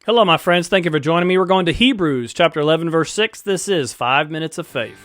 Hello, my friends. Thank you for joining me. We're going to Hebrews chapter 11, verse 6. This is 5 Minutes of Faith.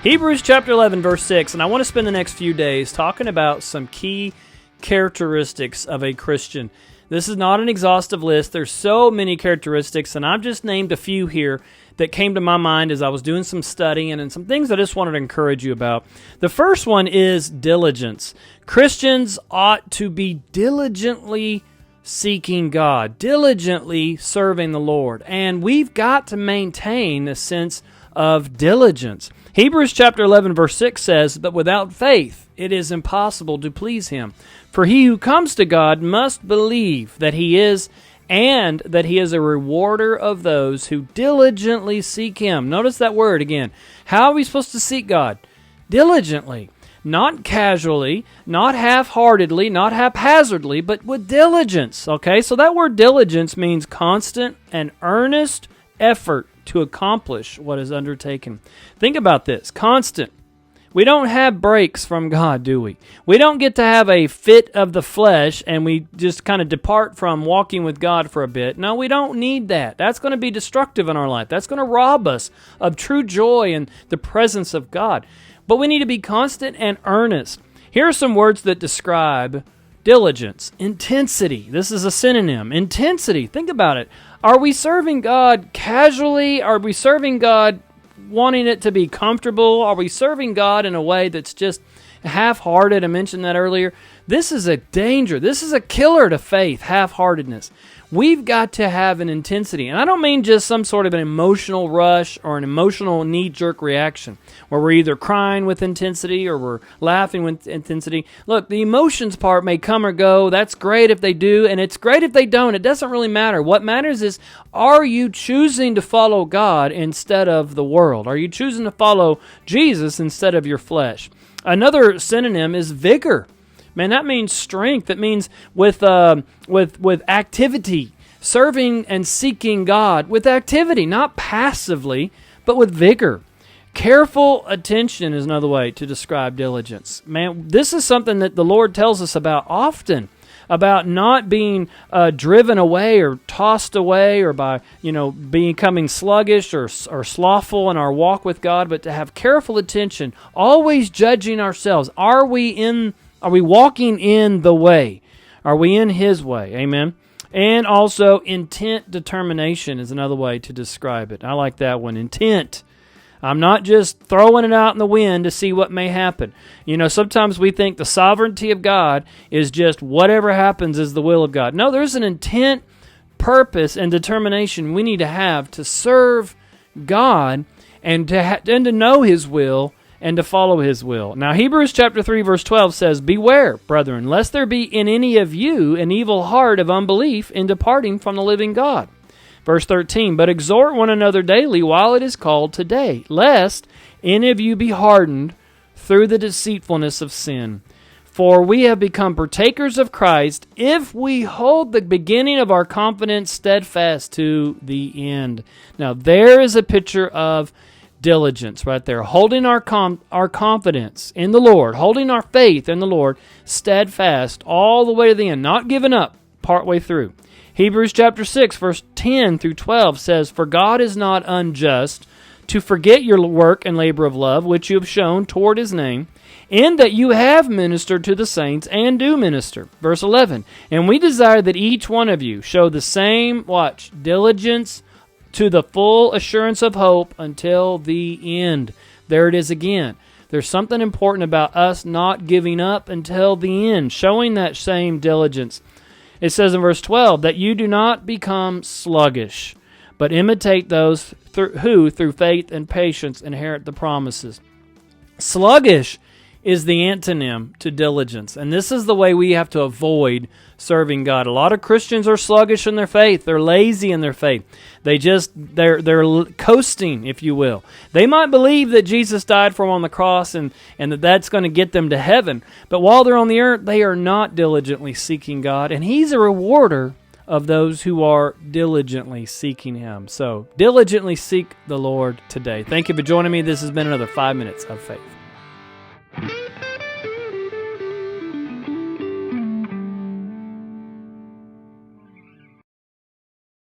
Hebrews chapter 11, verse 6, and I want to spend the next few days talking about some key characteristics of a Christian. This is not an exhaustive list. There's so many characteristics, and I've just named a few here that came to my mind as I was doing some studying and some things I just wanted to encourage you about. The first one is diligence. Christians ought to be diligently seeking God, diligently serving the Lord, and we've got to maintain a sense of diligence. Hebrews chapter 11 verse 6 says, "But without faith it is impossible to please Him. For he who comes to God must believe that He is, and that He is a rewarder of those who diligently seek Him." Notice that word again. How are we supposed to seek God? Diligently. Not casually, not half-heartedly, not haphazardly, but with diligence. Okay, so that word diligence means constant and earnest effort to accomplish what is undertaken. Think about this. Constant. We don't have breaks from God, do we? We don't get to have a fit of the flesh and we just kind of depart from walking with God for a bit. No, we don't need that. That's going to be destructive in our life. That's going to rob us of true joy and the presence of God. But we need to be constant and earnest. Here are some words that describe diligence. Intensity. This is a synonym. Intensity. Think about it. Are we serving God casually? Are we serving God wanting it to be comfortable? Are we serving God in a way that's just half-hearted? I mentioned that earlier. This is a danger. This is a killer to faith, half-heartedness. We've got to have an intensity. And I don't mean just some sort of an emotional rush or an emotional knee-jerk reaction where we're either crying with intensity or we're laughing with intensity. Look, the emotions part may come or go. That's great if they do, and it's great if they don't. It doesn't really matter. What matters is, are you choosing to follow God instead of the world? Are you choosing to follow Jesus instead of your flesh? Another synonym is vigor. Man, that means strength. It means with activity, serving and seeking God with activity, not passively, but with vigor. Careful attention is another way to describe diligence. Man, this is something that the Lord tells us about often, about not being driven away or tossed away or by, becoming sluggish or slothful in our walk with God, but to have careful attention, always judging ourselves. Are we walking in the way? Are we in His way? Amen. And also, intent determination is another way to describe it. I like that one. Intent. I'm not just throwing it out in the wind to see what may happen. Sometimes we think the sovereignty of God is just whatever happens is the will of God. No, there's an intent, purpose, and determination we need to have to serve God and to know His will and to follow His will. Now, Hebrews chapter 3, verse 12 says, "Beware, brethren, lest there be in any of you an evil heart of unbelief in departing from the living God." Verse 13, "But exhort one another daily while it is called today, lest any of you be hardened through the deceitfulness of sin. For we have become partakers of Christ if we hold the beginning of our confidence steadfast to the end." Now, there is a picture of diligence right there, holding our confidence in the Lord, holding our faith in the Lord steadfast all the way to the end, not giving up partway through. Hebrews chapter 6, verse 10 through 12 says, "For God is not unjust to forget your work and labor of love, which you have shown toward His name, in that you have ministered to the saints and do minister." Verse 11, "And we desire that each one of you show the same," watch, "diligence to the full assurance of hope until the end." There it is again. There's something important about us not giving up until the end, showing that same diligence. It says in verse 12, "That you do not become sluggish, but imitate those who, through faith and patience, inherit the promises." Sluggish is the antonym to diligence. And this is the way we have to avoid serving God. A lot of Christians are sluggish in their faith. They're lazy in their faith. They're coasting, if you will. They might believe that Jesus died for them on the cross and that that's going to get them to heaven. But while they're on the earth, they are not diligently seeking God. And He's a rewarder of those who are diligently seeking Him. So diligently seek the Lord today. Thank you for joining me. This has been another 5 Minutes of Faith.